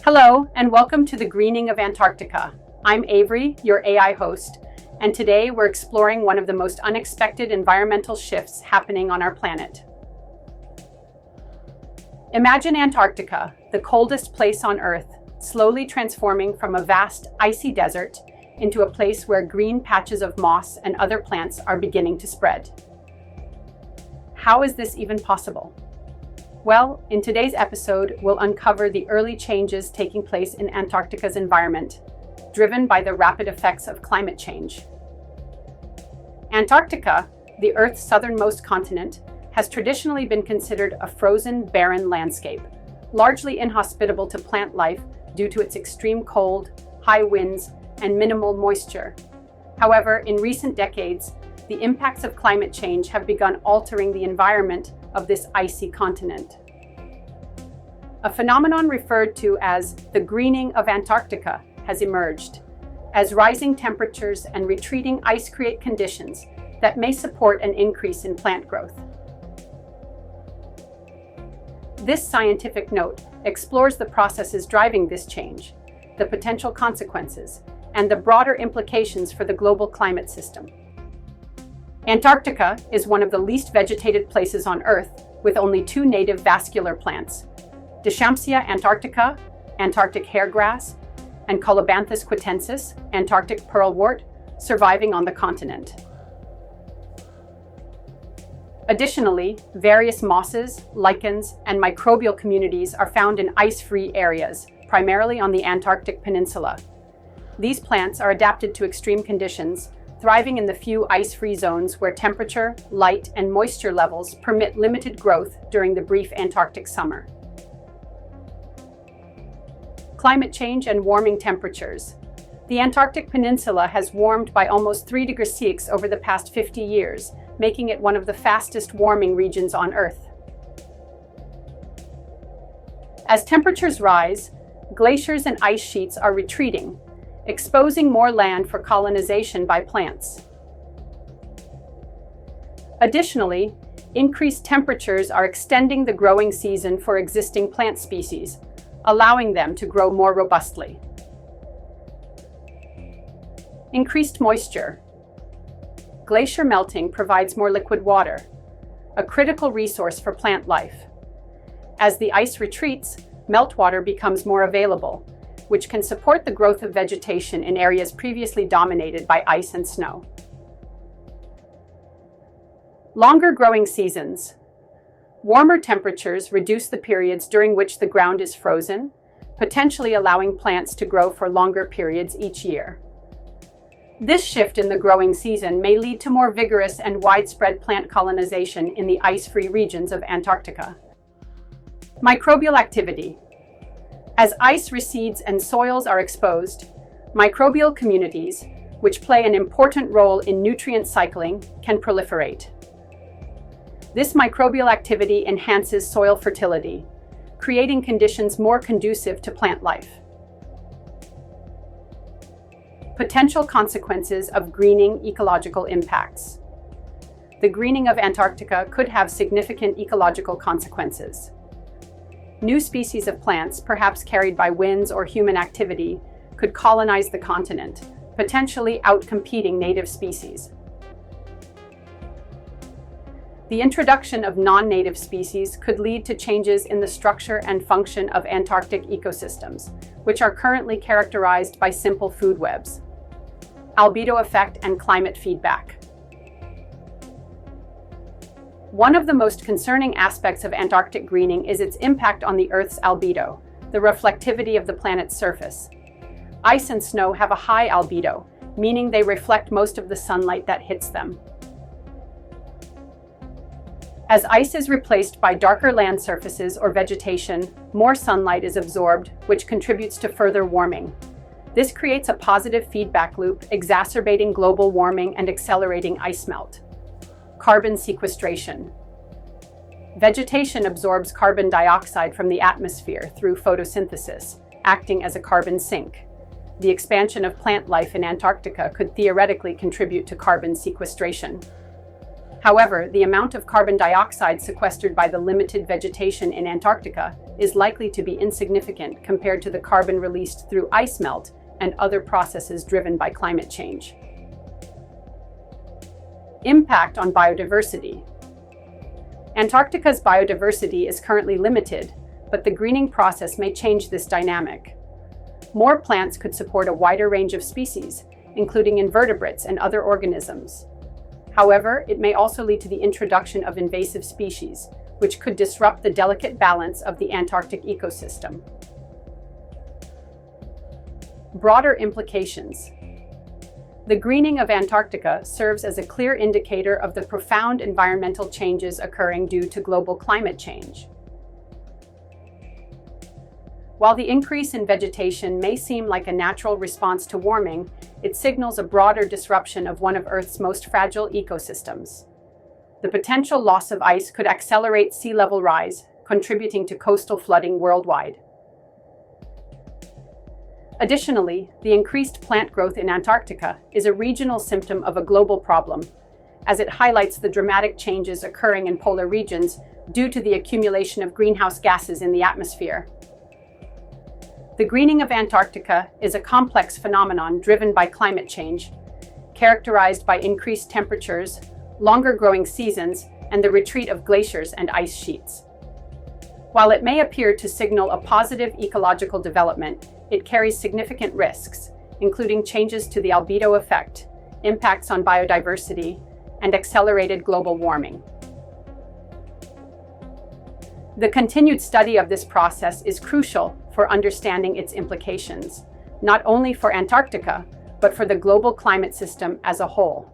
Hello, and welcome to the Greening of Antarctica. I'm Avery, your AI host, and today we're exploring one of the most unexpected environmental shifts happening on our planet. Imagine Antarctica, the coldest place on Earth, slowly transforming from a vast, icy desert into a place where green patches of moss and other plants are beginning to spread. How is this even possible? Well, in today's episode, we'll uncover the early changes taking place in Antarctica's environment, driven by the rapid effects of climate change. Antarctica, the Earth's southernmost continent, has traditionally been considered a frozen, barren landscape, largely inhospitable to plant life due to its extreme cold, high winds, and minimal moisture. However, in recent decades, the impacts of climate change have begun altering the environment of this icy continent. A phenomenon referred to as the Greening of Antarctica has emerged, as rising temperatures and retreating ice create conditions that may support an increase in plant growth. This scientific note explores the processes driving this change, the potential consequences, and the broader implications for the global climate system. Antarctica is one of the least vegetated places on Earth, with only two native vascular plants, Deschampsia antarctica, Antarctic hairgrass, and Colobanthus quitensis, Antarctic pearlwort, surviving on the continent. Additionally, various mosses, lichens, and microbial communities are found in ice-free areas, primarily on the Antarctic Peninsula. These plants are adapted to extreme conditions, thriving in the few ice-free zones where temperature, light, and moisture levels permit limited growth during the brief Antarctic summer. Climate change and warming temperatures. The Antarctic Peninsula has warmed by almost 3 degrees Celsius over the past 50 years, making it one of the fastest warming regions on Earth. As temperatures rise, glaciers and ice sheets are retreating, exposing more land for colonization by plants. Additionally, increased temperatures are extending the growing season for existing plant species, allowing them to grow more robustly. Increased moisture. Glacier melting provides more liquid water, a critical resource for plant life. As the ice retreats, meltwater becomes more available, which can support the growth of vegetation in areas previously dominated by ice and snow. Longer growing seasons. Warmer temperatures reduce the periods during which the ground is frozen, potentially allowing plants to grow for longer periods each year. This shift in the growing season may lead to more vigorous and widespread plant colonization in the ice-free regions of Antarctica. Microbial activity. As ice recedes and soils are exposed, microbial communities, which play an important role in nutrient cycling, can proliferate. This microbial activity enhances soil fertility, creating conditions more conducive to plant life. Potential consequences of greening ecological impacts. The greening of Antarctica could have significant ecological consequences. New species of plants, perhaps carried by winds or human activity, could colonize the continent, potentially outcompeting native species. The introduction of non-native species could lead to changes in the structure and function of Antarctic ecosystems, which are currently characterized by simple food webs. Albedo effect and climate feedback. One of the most concerning aspects of Antarctic greening is its impact on the Earth's albedo, the reflectivity of the planet's surface. Ice and snow have a high albedo, meaning they reflect most of the sunlight that hits them. As ice is replaced by darker land surfaces or vegetation, more sunlight is absorbed, which contributes to further warming. This creates a positive feedback loop, exacerbating global warming and accelerating ice melt. Carbon sequestration. Vegetation absorbs carbon dioxide from the atmosphere through photosynthesis, acting as a carbon sink. The expansion of plant life in Antarctica could theoretically contribute to carbon sequestration. However, the amount of carbon dioxide sequestered by the limited vegetation in Antarctica is likely to be insignificant compared to the carbon released through ice melt and other processes driven by climate change. Impact on biodiversity. Antarctica's biodiversity is currently limited, but the greening process may change this dynamic. More plants could support a wider range of species, including invertebrates and other organisms. However, it may also lead to the introduction of invasive species, which could disrupt the delicate balance of the Antarctic ecosystem. Broader implications. The greening of Antarctica serves as a clear indicator of the profound environmental changes occurring due to global climate change. While the increase in vegetation may seem like a natural response to warming, it signals a broader disruption of one of Earth's most fragile ecosystems. The potential loss of ice could accelerate sea level rise, contributing to coastal flooding worldwide. Additionally, the increased plant growth in Antarctica is a regional symptom of a global problem, as it highlights the dramatic changes occurring in polar regions due to the accumulation of greenhouse gases in the atmosphere. The greening of Antarctica is a complex phenomenon driven by climate change, characterized by increased temperatures, longer growing seasons, and the retreat of glaciers and ice sheets. While it may appear to signal a positive ecological development, it carries significant risks, including changes to the albedo effect, impacts on biodiversity, and accelerated global warming. The continued study of this process is crucial for understanding its implications, not only for Antarctica, but for the global climate system as a whole.